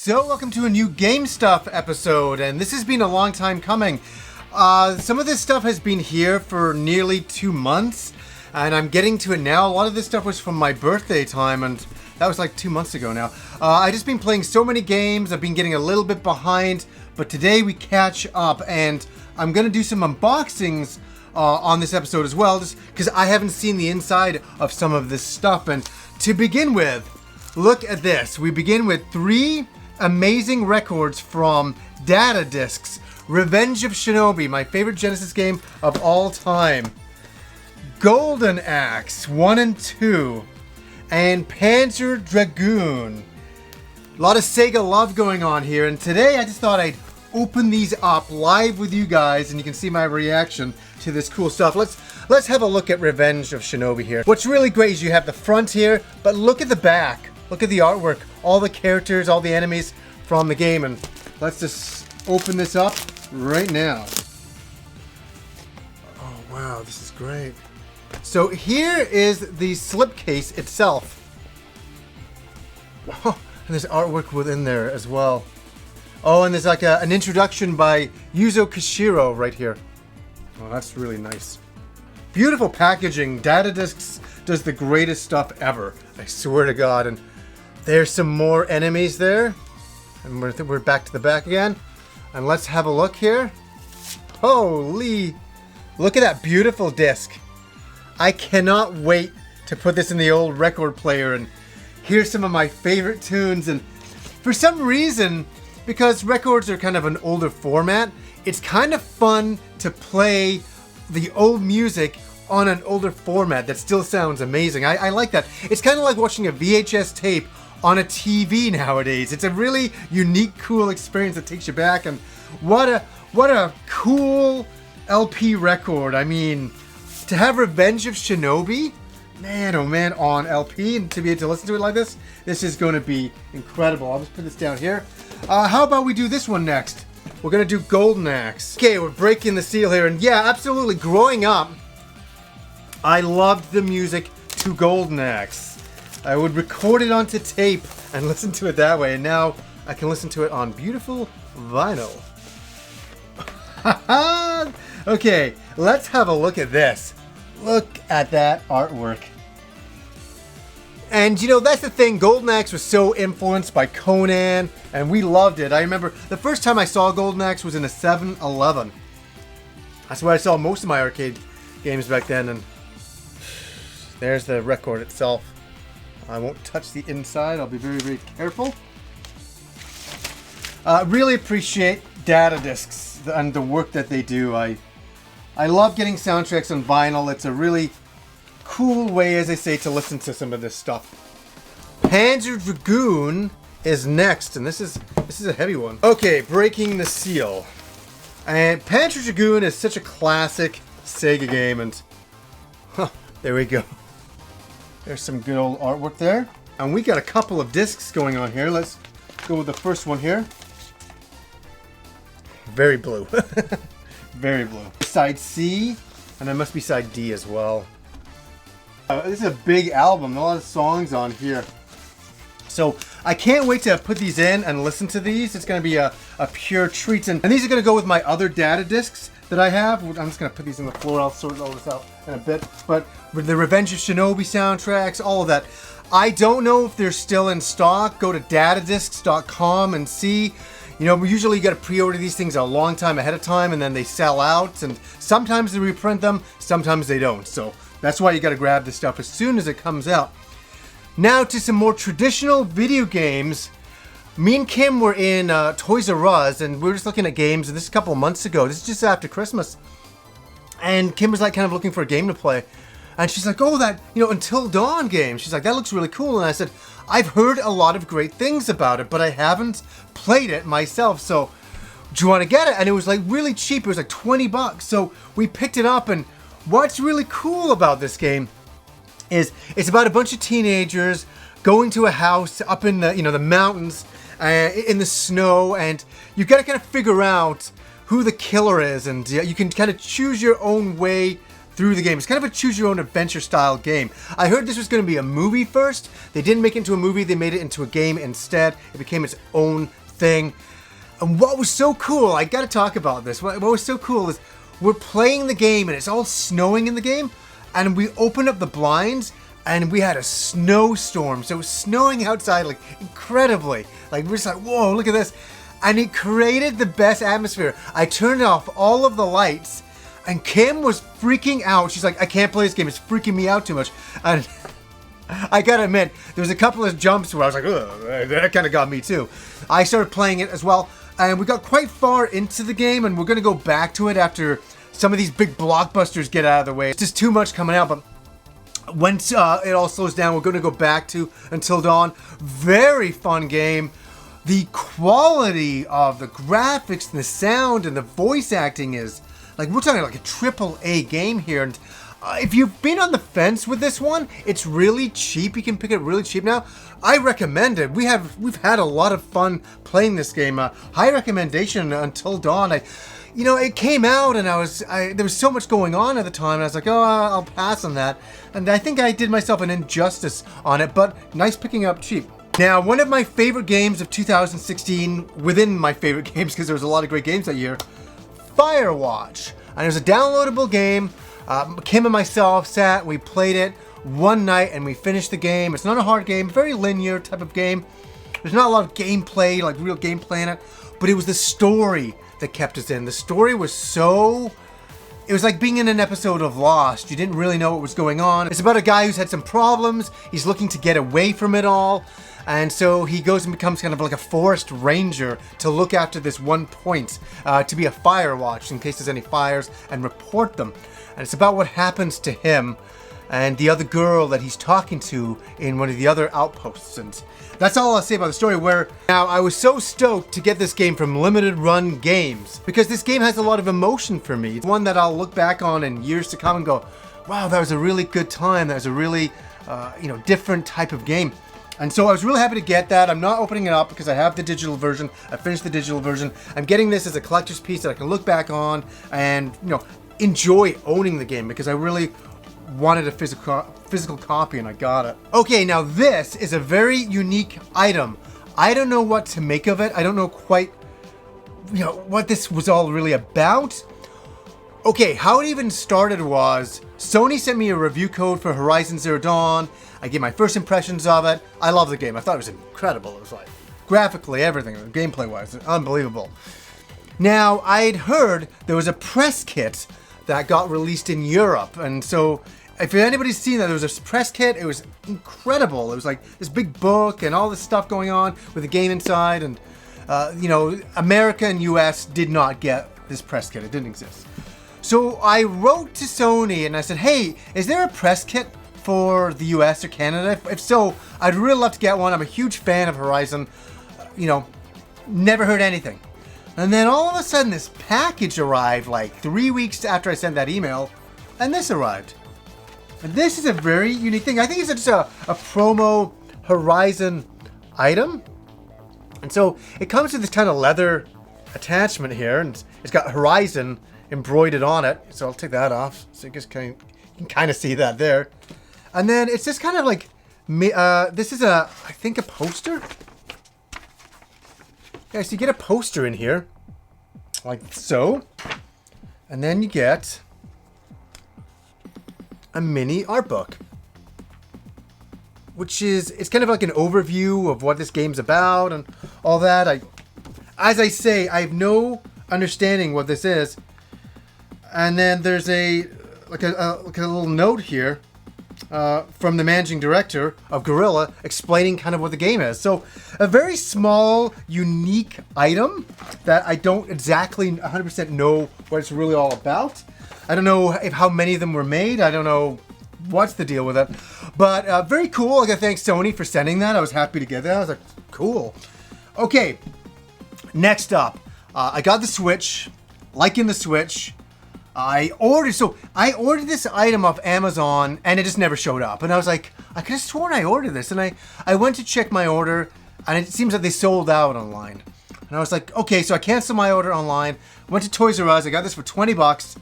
So welcome to a new Game Stuff episode, and this has been a long time coming. Some of this stuff has been here for nearly 2 months, and I'm getting to it now. A lot of this stuff was from my birthday time, and that was like 2 months ago now. I've just been playing so many games, I've been getting a little bit behind, but today we catch up, and I'm going to do some unboxings on this episode as well, just because I haven't seen the inside of some of this stuff. And to begin with, look at this. We begin with 3 amazing records from Data Discs. Revenge of Shinobi, my favorite Genesis game of all time. Golden Axe 1 and 2. And Panzer Dragoon. A lot of Sega love going on here, and today I just thought I'd open these up live with you guys, and you can see my reaction to this cool stuff. Let's have a look at Revenge of Shinobi here. What's really great is you have the front here, but look at the back. Look at the artwork, all the characters, all the enemies from the game, and let's just open this up right now. Oh wow, this is great. So here is the slipcase itself. Oh, and there's artwork within there as well. Oh, and there's like an introduction by Yuzo Koshiro right here. Oh, that's really nice. Beautiful packaging. Data Discs does the greatest stuff ever. I swear to God. And there's some more enemies there. And we're back to the back again. And let's have a look here. Holy. Look at that beautiful disc. I cannot wait to put this in the old record player and hear some of my favorite tunes. And for some reason, because records are kind of an older format, it's kind of fun to play the old music on an older format that still sounds amazing. I like that. It's kind of like watching a VHS tape on a TV nowadays. It's a really unique, cool experience that takes you back, and what a cool LP record. I mean, to have Revenge of Shinobi, man oh man, on LP, and to be able to listen to it like this is going to be incredible. I'll just put this down here. How about we do this one next? We're going to do Golden Axe. Okay, we're breaking the seal here, and yeah, absolutely, growing up, I loved the music to Golden Axe. I would record it onto tape and listen to it that way, and now I can listen to it on beautiful vinyl. Okay, let's have a look at this. Look at that artwork. And you know, that's the thing, Golden Axe was so influenced by Conan, and we loved it. I remember the first time I saw Golden Axe was in a 7-Eleven. That's where I saw most of my arcade games back then, and there's the record itself. I won't touch the inside, I'll be very, very careful. Really appreciate Data Discs and the work that they do. I love getting soundtracks on vinyl. It's a really cool way, as I say, to listen to some of this stuff. Panzer Dragoon is next, and this is a heavy one. Okay, breaking the seal. And Panzer Dragoon is such a classic Sega game, and there we go. There's some good old artwork there. And we got a couple of discs going on here. Let's go with the first one here. Very blue. Very blue. Side C, and there must be side D as well. This is a big album, a lot of songs on here. So I can't wait to put these in and listen to these. It's going to be a pure treat. And these are going to go with my other Data Discs that I have. I'm just going to put these on the floor. I'll sort all this out in a bit. But with the Revenge of Shinobi soundtracks, all of that. I don't know if they're still in stock. Go to datadiscs.com and see. You know, usually you got to pre-order these things a long time ahead of time, and then they sell out. And sometimes they reprint them, sometimes they don't. So that's why you got to grab this stuff as soon as it comes out. Now to some more traditional video games. Me and Kim were in Toys R Us, and we were just looking at games, and this is a couple of months ago. This is just after Christmas. And Kim was like kind of looking for a game to play. And she's like, oh, that, you know, Until Dawn game. She's like, that looks really cool. And I said, I've heard a lot of great things about it, but I haven't played it myself. So do you want to get it? And it was like really cheap. It was like 20 bucks. So we picked it up, and what's really cool about this game is it's about a bunch of teenagers going to a house up in the, you know, the mountains, in the snow, and you've got to kind of figure out who the killer is, and you can kind of choose your own way through the game. It's kind of a choose your own adventure style game. I heard this was going to be a movie first. They didn't make it into a movie. They made it into a game instead. It became its own thing. And what was so cool, I got to talk about this. What was so cool is we're playing the game and it's all snowing in the game. And we opened up the blinds and we had a snowstorm. So it was snowing outside like incredibly. Like we're just like, whoa, look at this. And it created the best atmosphere. I turned off all of the lights and Kim was freaking out. She's like, I can't play this game. It's freaking me out too much. And I gotta admit, there was a couple of jumps where I was like, ugh, that kind of got me too. I started playing it as well. And we got quite far into the game and we're gonna go back to it after some of these big blockbusters get out of the way. It's just too much coming out, but once it all slows down, we're gonna go back to Until Dawn. Very fun game. The quality of the graphics and the sound and the voice acting is, like, we're talking like a AAA game here. And if you've been on the fence with this one, it's really cheap. You can pick it really cheap now. I recommend it. We've had a lot of fun playing this game. High recommendation, Until Dawn. It came out and there was so much going on at the time. And I was like, oh, I'll pass on that. And I think I did myself an injustice on it, but nice picking up cheap. Now, one of my favorite games of 2016, within my favorite games, because there was a lot of great games that year, Firewatch. And it was a downloadable game. Kim and myself sat, we played it one night and we finished the game. It's not a hard game, very linear type of game. There's not a lot of gameplay, like real gameplay in it, but it was the story that kept us in. The story was it was like being in an episode of Lost. You didn't really know what was going on. It's about a guy who's had some problems. He's looking to get away from it all. And so he goes and becomes kind of like a forest ranger to look after this one point, to be a fire watch in case there's any fires and report them. And it's about what happens to him and the other girl that he's talking to in one of the other outposts. And that's all I'll say about the story. Now, I was so stoked to get this game from Limited Run Games because this game has a lot of emotion for me. It's one that I'll look back on in years to come and go, wow, that was a really good time. That was a really, different type of game. And so I was really happy to get that. I'm not opening it up because I have the digital version. I finished the digital version. I'm getting this as a collector's piece that I can look back on and, enjoy owning the game because I really wanted a physical copy and I got it. Okay, now this is a very unique item. I don't know what to make of it. I don't know quite, what this was all really about. Okay, how it even started was Sony sent me a review code for Horizon Zero Dawn. I gave my first impressions of it. I love the game. I thought it was incredible. It was like graphically, everything, gameplay-wise, unbelievable. Now, I'd heard there was a press kit that got released in Europe. And so if anybody's seen that, there was a press kit. It was incredible. It was like this big book and all this stuff going on with the game inside. And, America and US did not get this press kit. It didn't exist. So I wrote to Sony and I said, hey, is there a press kit for the US or Canada? If so, I'd really love to get one. I'm a huge fan of Horizon. Never heard anything. And then all of a sudden this package arrived like 3 weeks after I sent that email, and this arrived. And this is a very unique thing. I think it's just a promo Horizon item. And so it comes with this kind of leather attachment here, and it's got Horizon embroidered on it. So I'll take that off. So you can kind of see that there. And then it's just kind of like, this is I think a poster. Yeah, so you get a poster in here, like so. And then you get a mini art book. It's kind of like an overview of what this game's about and all that. As I say, I have no understanding what this is. And then there's a little note here from the managing director of Guerrilla explaining kind of what the game is. So a very small, unique item that I don't exactly 100% know what it's really all about. I don't know how many of them were made. I don't know what's the deal with it. But very cool. I gotta thank Sony for sending that. I was happy to get that. I was like, cool. Okay, next up. I got the Switch. Liking the Switch. I ordered this item off Amazon and it just never showed up. And I was like, I could have sworn I ordered this. And I went to check my order and it seems like they sold out online. And I was like, okay, so I canceled my order online. Went to Toys R Us. I got this for $20.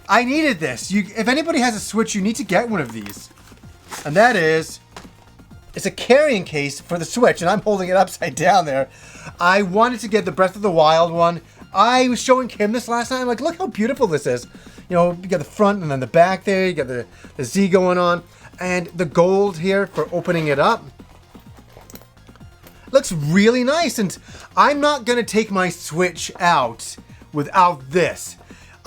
I needed this. If anybody has a Switch, you need to get one of these. And that is, it's a carrying case for the Switch, and I'm holding it upside down there. I wanted to get the Breath of the Wild one. I was showing Kim this last night. I'm like, look how beautiful this is. You know, you got the front and then the back there. You got the Z going on. And the gold here for opening it up. Looks really nice. And I'm not going to take my Switch out without this.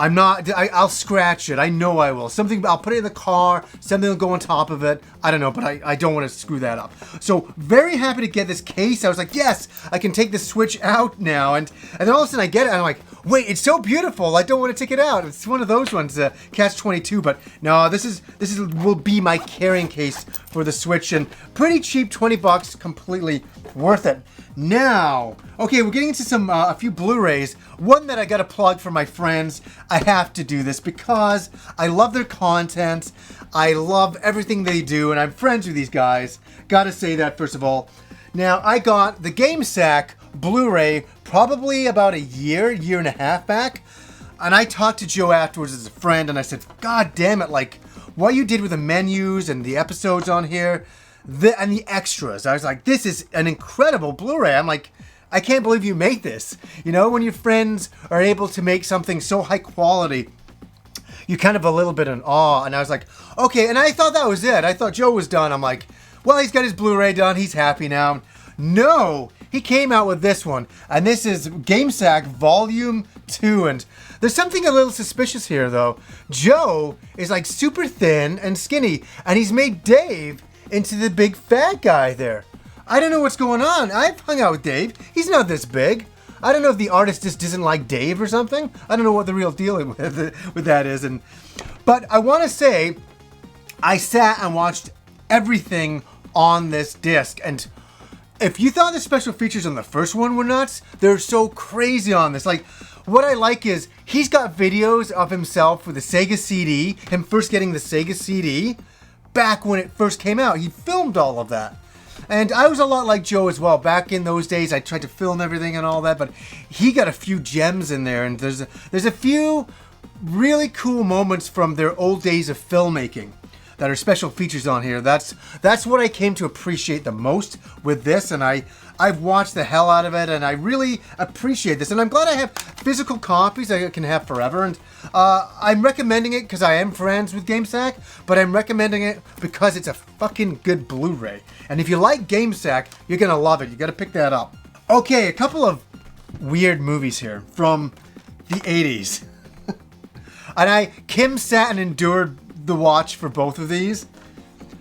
I'll scratch it. I know I will. I'll put it in the car. Something will go on top of it. I don't know, but I don't want to screw that up. So very happy to get this case. I was like, yes, I can take the Switch out now. And then all of a sudden I get it and I'm like, wait, it's so beautiful. I don't want to take it out. It's one of those ones, Catch-22. But no, this will be my carrying case for the Switch, and pretty cheap, $20, completely worth it. Now, okay, we're getting into a few Blu-rays. One that I got to plug for my friends. I have to do this because I love their content. I love everything they do, and I'm friends with these guys. Got to say that first of all. Now, I got the GameSack Blu-ray probably about a year and a half back, and I talked to Joe afterwards as a friend, and I said, God damn it, like, what you did with the menus and the episodes on here, and the extras. I was like, this is an incredible Blu-ray. I'm like, I can't believe you made this. You know, when your friends are able to make something so high quality, you're kind of a little bit in awe. And I was like, okay, and I thought that was it. I thought Joe was done. I'm like, well, he's got his Blu-ray done. He's happy now. No, he came out with this one, and this is GameSack Volume 2, and there's something a little suspicious here, though. Joe is like super thin and skinny, and he's made Dave into the big fat guy there. I don't know what's going on. I've hung out with Dave. He's not this big. I don't know if the artist just doesn't like Dave or something. I don't know what the real deal with that is. But I want to say, I sat and watched everything on this disc, and if you thought the special features on the first one were nuts, they're so crazy on this. Like, what I like is he's got videos of himself with the Sega CD, him first getting the Sega CD back when it first came out. He filmed all of that. And I was a lot like Joe as well. Back in those days, I tried to film everything and all that, but he got a few gems in there, and there's a few really cool moments from their old days of filmmaking that are special features on here. That's what I came to appreciate the most with this, and I've watched the hell out of it, and I really appreciate this. And I'm glad I have physical copies I can have forever. And I'm recommending it because I am friends with GameSack, but I'm recommending it because it's a fucking good Blu-ray. And if you like GameSack, you're gonna love it. You gotta pick that up. Okay, a couple of weird movies here from the 80s. And Kim sat and endured the watch for both of these.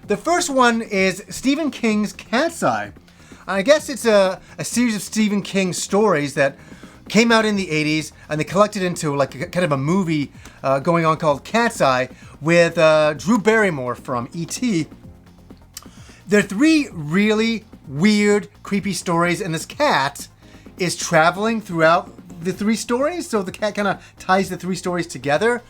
The first one is Stephen King's Cat's Eye. I guess it's a series of Stephen King stories that came out in the 80s, and they collected into like a kind of a movie going on called Cat's Eye with Drew Barrymore from E.T. There are three really weird, creepy stories, and this cat is traveling throughout the three stories, so the cat kind of ties the three stories together.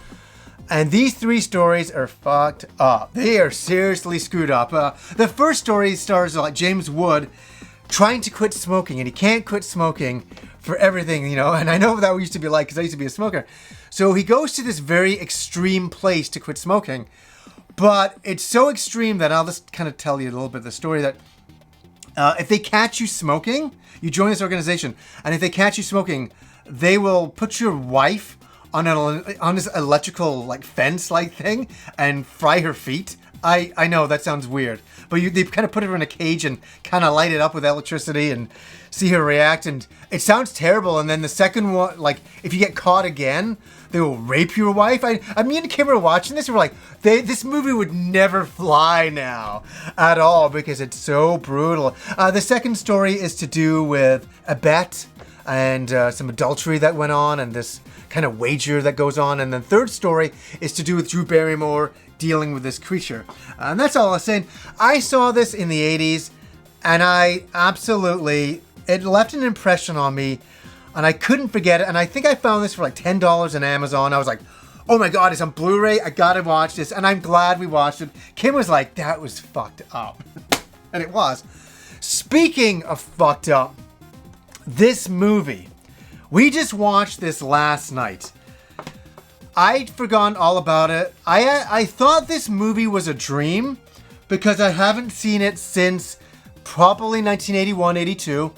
And these three stories are fucked up. They are seriously screwed up. The first story stars James Wood trying to quit smoking, and he can't quit smoking for everything, you know. And I know that used to be like, because I used to be a smoker. So he goes to this very extreme place to quit smoking. But it's so extreme that I'll just kind of tell you a little bit of the story that if they catch you smoking, you join this organization, and if they catch you smoking, they will put your wife on this electrical like fence like thing and fry her feet. I know that sounds weird, but they kind of put her in a cage and kind of light it up with electricity and see her react, and it sounds terrible. And then the second one, like if you get caught again, they will rape your wife. Me and Kim were watching this and we're like, this movie would never fly now at all because it's so brutal. The second story is to do with a bet and some adultery that went on, and this kind of wager that goes on. And the third story is to do with Drew Barrymore dealing with this creature. And that's all I was saying. I saw this in the 80s, and it left an impression on me, and I couldn't forget it. And I think I found this for like $10 on Amazon. I was like, oh my God, it's on Blu-ray. I gotta watch this. And I'm glad we watched it. Kim was like, that was fucked up. And it was. Speaking of fucked up, this movie, we just watched this last night. I'd forgotten all about it. I thought this movie was a dream because I haven't seen it since probably 1981, 82.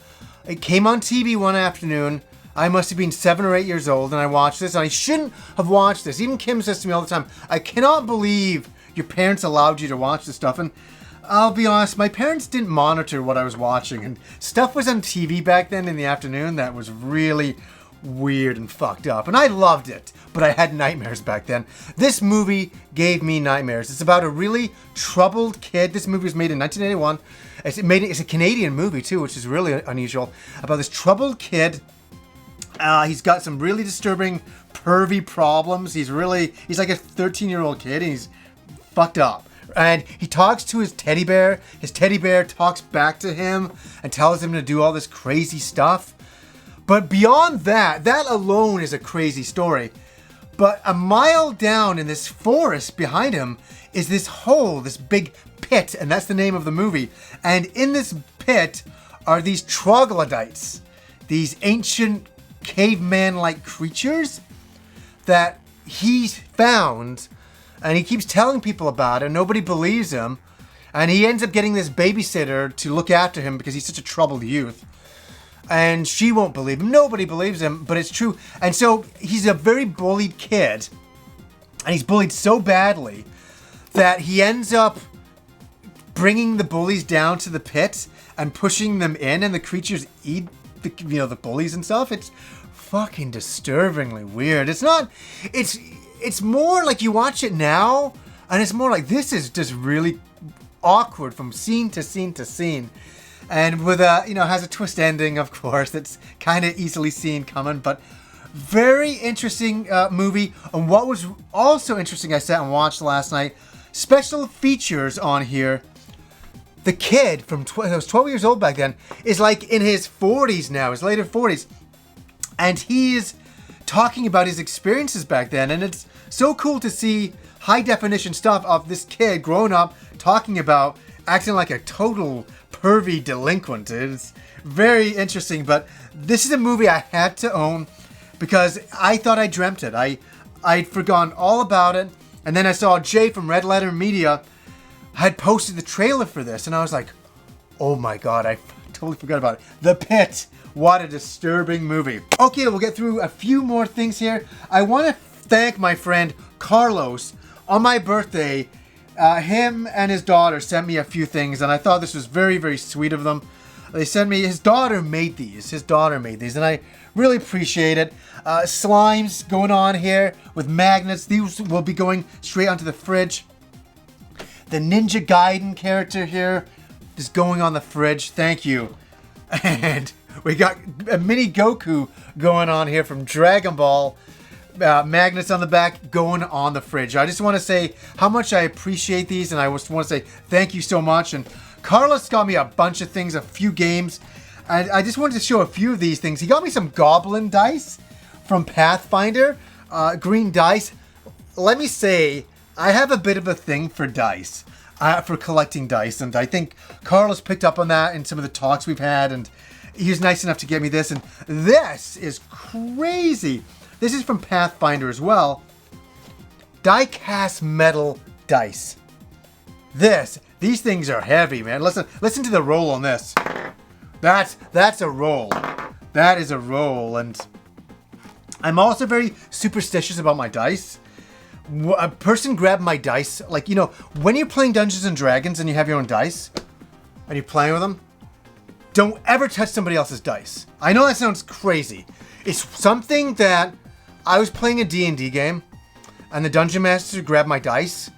It came on TV one afternoon. I must have been 7 or 8 years old, and I watched this, and I shouldn't have watched this. Even Kim says to me all the time, I cannot believe your parents allowed you to watch this stuff. And I'll be honest, my parents didn't monitor what I was watching, and stuff was on TV back then in the afternoon that was really weird and fucked up. And I loved it, but I had nightmares back then. This movie gave me nightmares. It's about a really troubled kid. This movie was made in 1981. It's a Canadian movie too, which is really unusual. About this troubled kid. He's got some really disturbing pervy problems. He's like a 13-year-old kid, and he's fucked up. And he talks to his teddy bear. His teddy bear talks back to him and tells him to do all this crazy stuff. But beyond that alone is a crazy story. But a mile down in this forest behind him is this hole, this big pit, and that's the name of the movie. And in this pit are these troglodytes, these ancient caveman-like creatures that he's found, and he keeps telling people about it, and nobody believes him. And he ends up getting this babysitter to look after him because he's such a troubled youth. And she won't believe him. Nobody believes him, but it's true. And so he's a very bullied kid. And he's bullied so badly that he ends up bringing the bullies down to the pit and pushing them in. And the creatures eat the bullies and stuff. It's fucking disturbingly weird. It's more like you watch it now, and it's more like this is just really awkward from scene to scene to scene. And with has a twist ending, of course, that's kind of easily seen coming, but very interesting movie. And what was also interesting, I sat and watched last night, special features on here. The kid from I was 12 years old back then is like in his 40s now, his later 40s, and he's talking about his experiences back then. And it's so cool to see high definition stuff of this kid growing up talking about acting like a total pervy delinquent. It's very interesting, but this is a movie I had to own because I thought I dreamt it. I'd forgotten all about it, and then I saw Jay from Red Letter Media had posted the trailer for this, and I was like, oh my god, I totally forgot about it. The Pit. What a disturbing movie. Okay, we'll get through a few more things here. I want to thank my friend Carlos. On my birthday, him and his daughter sent me a few things, and I thought this was very, very sweet of them. They sent me, his daughter made these, and I really appreciate it. Slimes going on here with magnets. These will be going straight onto the fridge. The Ninja Gaiden character here is going on the fridge. Thank you. And we got a mini Goku going on here from Dragon Ball. Magnets on the back going on the fridge. I just want to say how much I appreciate these, and I just want to say thank you so much. And Carlos got me a bunch of things, a few games, and I just wanted to show a few of these things. He got me some Goblin dice from Pathfinder, green dice. Let me say, I have a bit of a thing for dice, for collecting dice, and I think Carlos picked up on that in some of the talks we've had, and he was nice enough to get me this, and this is crazy. This is from Pathfinder as well. Die-cast metal dice. These things are heavy, man. Listen to the roll on this. That's a roll. That is a roll, and I'm also very superstitious about my dice. A person grabbed my dice, like, when you're playing Dungeons and Dragons and you have your own dice, and you're playing with them, don't ever touch somebody else's dice. I know that sounds crazy. It's something that I was playing a D&D game, and the Dungeon Master grabbed my dice.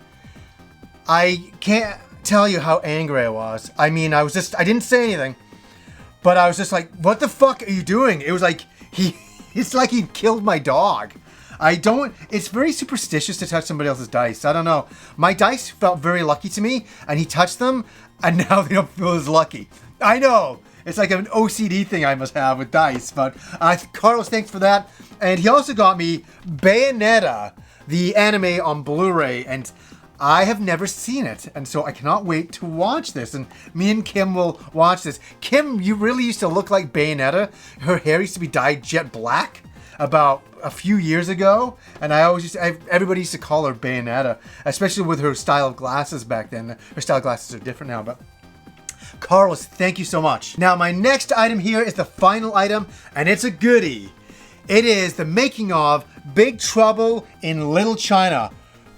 I can't tell you how angry I was. I mean, I didn't say anything, but I was just like, what the fuck are you doing? It was like, it's like he killed my dog. It's very superstitious to touch somebody else's dice. I don't know. My dice felt very lucky to me, and he touched them, and now they don't feel as lucky. I know. It's like an OCD thing I must have with dice, but Carlos, thanks for that. And he also got me Bayonetta, the anime on Blu-ray, and I have never seen it, and so I cannot wait to watch this, and me and Kim will watch this. Kim, you really used to look like Bayonetta. Her hair used to be dyed jet black, about a few years ago, and everybody used to call her Bayonetta, especially with her style of glasses back then. Her style of glasses are different now, but Carlos, thank you so much. Now, my next item here is the final item, and it's a goodie. It is the making of Big Trouble in Little China.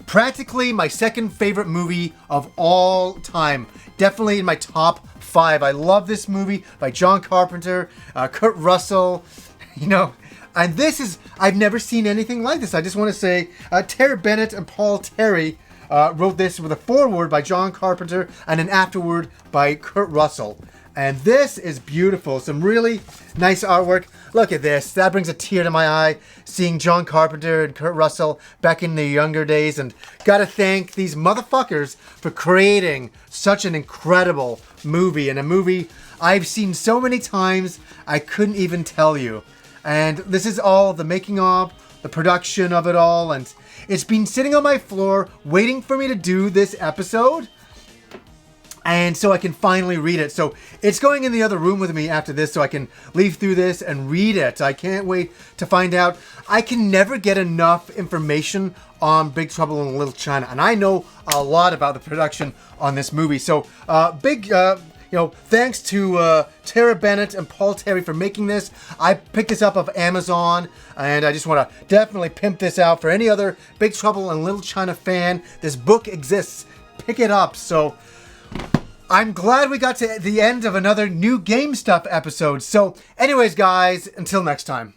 Practically my second favorite movie of all time. Definitely in my top 5. I love this movie by John Carpenter, Kurt Russell, you know, and I've never seen anything like this. I just want to say, Tara Bennett and Paul Terry wrote this with a foreword by John Carpenter and an afterword by Kurt Russell. And this is beautiful. Some really nice artwork. Look at this. That brings a tear to my eye, seeing John Carpenter and Kurt Russell back in their younger days. And gotta thank these motherfuckers for creating such an incredible movie. And a movie I've seen so many times, I couldn't even tell you. And this is all the making of, the production of it all. And it's been sitting on my floor waiting for me to do this episode. And so I can finally read it. So it's going in the other room with me after this so I can leaf through this and read it. I can't wait to find out. I can never get enough information on Big Trouble in Little China. And I know a lot about the production on this movie. So thanks to Tara Bennett and Paul Terry for making this. I picked this up of Amazon, and I just want to definitely pimp this out for any other Big Trouble in Little China fan. This book exists. Pick it up. So I'm glad we got to the end of another new Game Stuff episode. So anyways, guys, until next time.